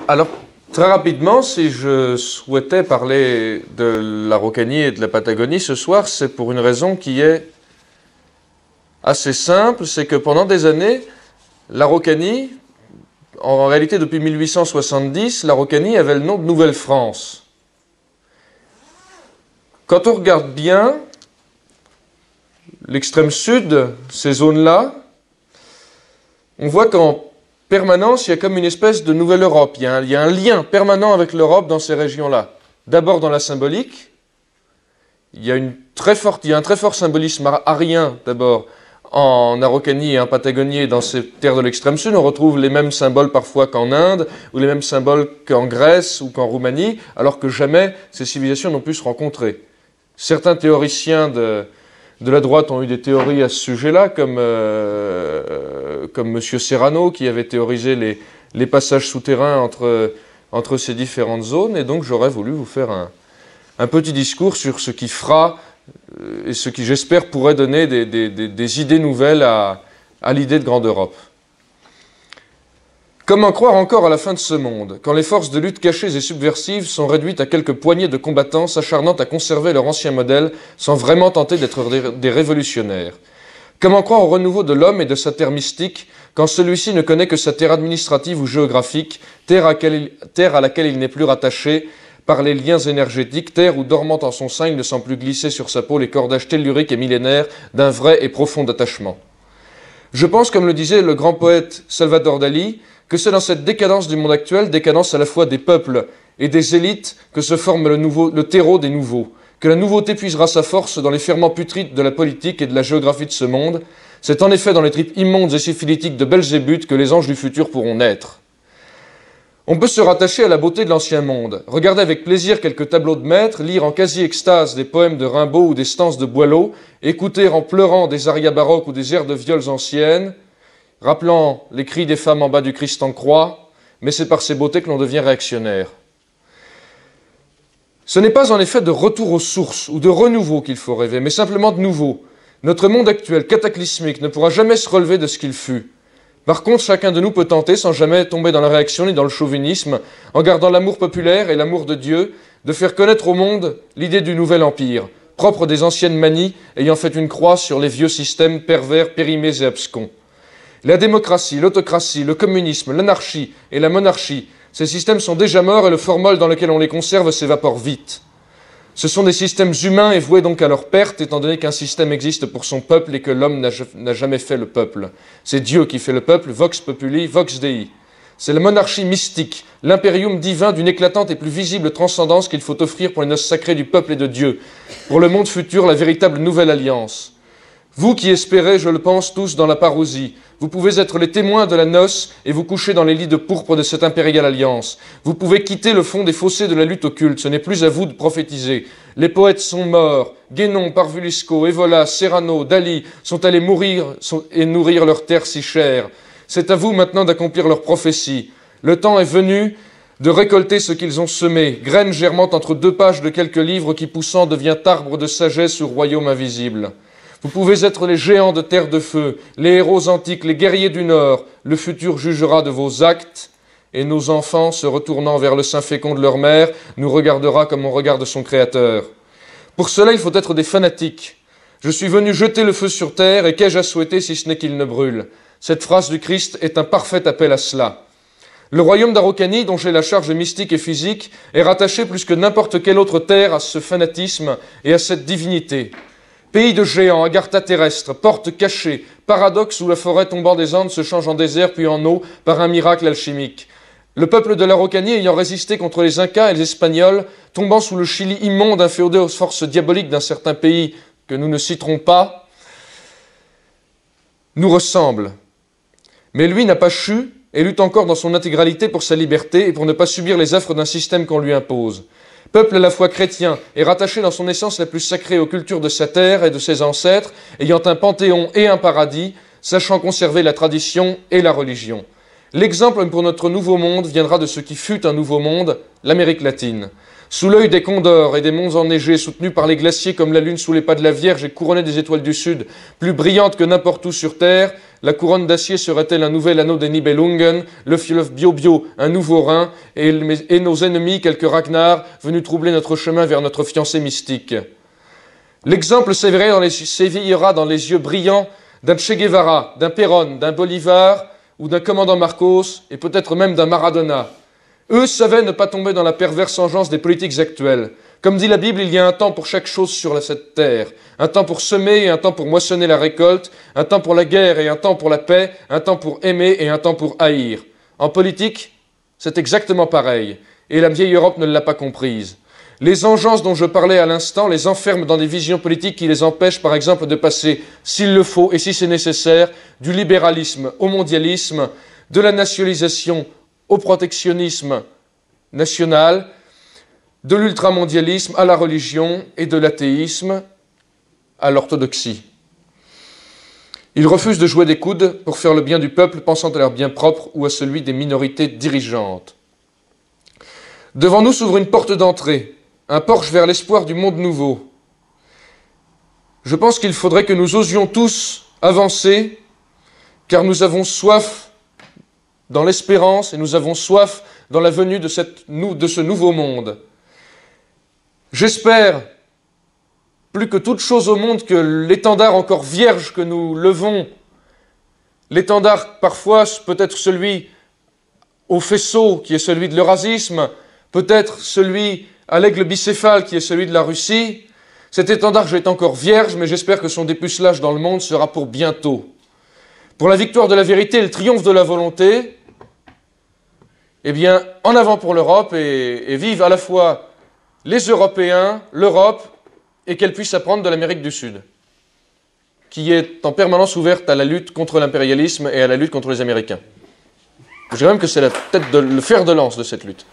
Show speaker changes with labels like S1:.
S1: Alors, très rapidement, si je souhaitais parler de l'Araucanie et de la Patagonie ce soir, c'est pour une raison qui est assez simple, c'est que pendant des années, l'Araucanie, en réalité depuis 1870, l'Araucanie avait le nom de Nouvelle-France. Quand on regarde bien l'extrême sud, ces zones-là, on voit qu'en permanence, il y a comme une espèce de nouvelle Europe. Il y a un lien permanent avec l'Europe dans ces régions-là. D'abord dans la symbolique, il y a un très fort symbolisme arien, d'abord, en Araucanie et en Patagonie et dans ces terres de l'extrême sud. On retrouve les mêmes symboles parfois qu'en Inde, ou les mêmes symboles qu'en Grèce ou qu'en Roumanie, alors que jamais ces civilisations n'ont pu se rencontrer. Certains théoriciens de la droite ont eu des théories à ce sujet-là, comme M. Serrano, qui avait théorisé les passages souterrains entre ces différentes zones. Et donc, j'aurais voulu vous faire un petit discours sur ce qui fera et ce qui, j'espère, pourrait donner des idées nouvelles à l'idée de Grande Europe. Comment croire encore à la fin de ce monde, quand les forces de lutte cachées et subversives sont réduites à quelques poignées de combattants s'acharnant à conserver leur ancien modèle sans vraiment tenter d'être des révolutionnaires? Comment croire au renouveau de l'homme et de sa terre mystique quand celui-ci ne connaît que sa terre administrative ou géographique, terre à laquelle il n'est plus rattaché par les liens énergétiques, terre où dormant en son sein il ne sent plus glisser sur sa peau les cordages telluriques et millénaires d'un vrai et profond attachement? Je pense, comme le disait le grand poète Salvador Dali, que c'est dans cette décadence du monde actuel, décadence à la fois des peuples et des élites, que se forme le terreau des nouveaux, que la nouveauté puisera sa force dans les ferments putrides de la politique et de la géographie de ce monde. C'est en effet dans les tripes immondes et syphilitiques de Belzébuth que les anges du futur pourront naître. On peut se rattacher à la beauté de l'ancien monde, regarder avec plaisir quelques tableaux de maîtres, lire en quasi-extase des poèmes de Rimbaud ou des stances de Boileau, écouter en pleurant des arias baroques ou des airs de viols anciennes, rappelant les cris des femmes en bas du Christ en croix, mais c'est par ces beautés que l'on devient réactionnaire. Ce n'est pas en effet de retour aux sources ou de renouveau qu'il faut rêver, mais simplement de nouveau. Notre monde actuel, cataclysmique, ne pourra jamais se relever de ce qu'il fut. Par contre, chacun de nous peut tenter, sans jamais tomber dans la réaction ni dans le chauvinisme, en gardant l'amour populaire et l'amour de Dieu, de faire connaître au monde l'idée du nouvel empire, propre des anciennes manies, ayant fait une croix sur les vieux systèmes pervers, périmés et abscons. La démocratie, l'autocratie, le communisme, l'anarchie et la monarchie, ces systèmes sont déjà morts et le formol dans lequel on les conserve s'évapore vite. Ce sont des systèmes humains et voués donc à leur perte, étant donné qu'un système existe pour son peuple et que l'homme n'a jamais fait le peuple. C'est Dieu qui fait le peuple, vox populi, vox dei. C'est la monarchie mystique, l'impérium divin d'une éclatante et plus visible transcendance qu'il faut offrir pour les noces sacrées du peuple et de Dieu, pour le monde futur, la véritable nouvelle alliance. Vous qui espérez, je le pense, tous dans la parousie, vous pouvez être les témoins de la noce et vous coucher dans les lits de pourpre de cette impériale alliance. Vous pouvez quitter le fond des fossés de la lutte occulte, ce n'est plus à vous de prophétiser. Les poètes sont morts, Guénon, Parvulisco, Evola, Serrano, Dali sont allés mourir et nourrir leur terre si chère. C'est à vous maintenant d'accomplir leur prophétie. Le temps est venu de récolter ce qu'ils ont semé, graines germant entre deux pages de quelques livres qui poussant devient arbre de sagesse ou royaume invisible. Vous pouvez être les géants de terre de feu, les héros antiques, les guerriers du Nord. Le futur jugera de vos actes, et nos enfants, se retournant vers le sein fécond de leur mère, nous regardera comme on regarde son Créateur. Pour cela, il faut être des fanatiques. Je suis venu jeter le feu sur terre, et qu'ai-je à souhaiter si ce n'est qu'il ne brûle? Cette phrase du Christ est un parfait appel à cela. Le royaume d'Araucanie, dont j'ai la charge mystique et physique, est rattaché plus que n'importe quelle autre terre à ce fanatisme et à cette divinité. Pays de géants, agartha terrestre, porte cachée, paradoxe où la forêt tombant des Andes se change en désert puis en eau par un miracle alchimique. Le peuple de l'Araucanie ayant résisté contre les Incas et les Espagnols, tombant sous le Chili immonde inféodé aux forces diaboliques d'un certain pays que nous ne citerons pas, nous ressemble. Mais lui n'a pas chu et lutte encore dans son intégralité pour sa liberté et pour ne pas subir les affres d'un système qu'on lui impose. Peuple à la fois chrétien et rattaché dans son essence la plus sacrée aux cultures de sa terre et de ses ancêtres, ayant un panthéon et un paradis, sachant conserver la tradition et la religion. L'exemple pour notre nouveau monde viendra de ce qui fut un nouveau monde, l'Amérique latine. Sous l'œil des condors et des monts enneigés, soutenus par les glaciers comme la lune sous les pas de la Vierge et couronnés des étoiles du Sud, plus brillantes que n'importe où sur terre, La couronne d'acier serait-elle un nouvel anneau des Nibelungen, le fleuve Bio-Bio un nouveau Rhin, et nos ennemis quelques Ragnar venus troubler notre chemin vers notre fiancée mystique? L'exemple s'éveillera dans les yeux brillants d'un Che Guevara, d'un Perón, d'un Bolivar ou d'un commandant Marcos, et peut-être même d'un Maradona. Eux savaient ne pas tomber dans la perverse engeance des politiques actuelles. Comme dit la Bible, il y a un temps pour chaque chose sur cette terre. Un temps pour semer et un temps pour moissonner la récolte, un temps pour la guerre et un temps pour la paix, un temps pour aimer et un temps pour haïr. En politique, c'est exactement pareil, et la vieille Europe ne l'a pas comprise. Les engences dont je parlais à l'instant les enferment dans des visions politiques qui les empêchent par exemple de passer, s'il le faut et si c'est nécessaire, du libéralisme au mondialisme, de la nationalisation au protectionnisme national, de l'ultramondialisme à la religion et de l'athéisme à l'orthodoxie. Ils refusent de jouer des coudes pour faire le bien du peuple, pensant à leur bien propre ou à celui des minorités dirigeantes. Devant nous s'ouvre une porte d'entrée, un porche vers l'espoir du monde nouveau. Je pense qu'il faudrait que nous osions tous avancer, car nous avons soif dans l'espérance et nous avons soif dans la venue de ce nouveau monde. J'espère, plus que toute chose au monde, que l'étendard encore vierge que nous levons, l'étendard parfois peut-être celui au faisceau qui est celui de l'eurasisme, peut-être celui à l'aigle bicéphale qui est celui de la Russie, cet étendard est encore vierge, mais j'espère que son dépucelage dans le monde sera pour bientôt. Pour la victoire de la vérité et le triomphe de la volonté, eh bien, en avant pour l'Europe et vive à la fois les Européens, l'Europe, et qu'elle puisse apprendre de l'Amérique du Sud, qui est en permanence ouverte à la lutte contre l'impérialisme et à la lutte contre les Américains. Je dirais même que c'est le fer de lance de cette lutte.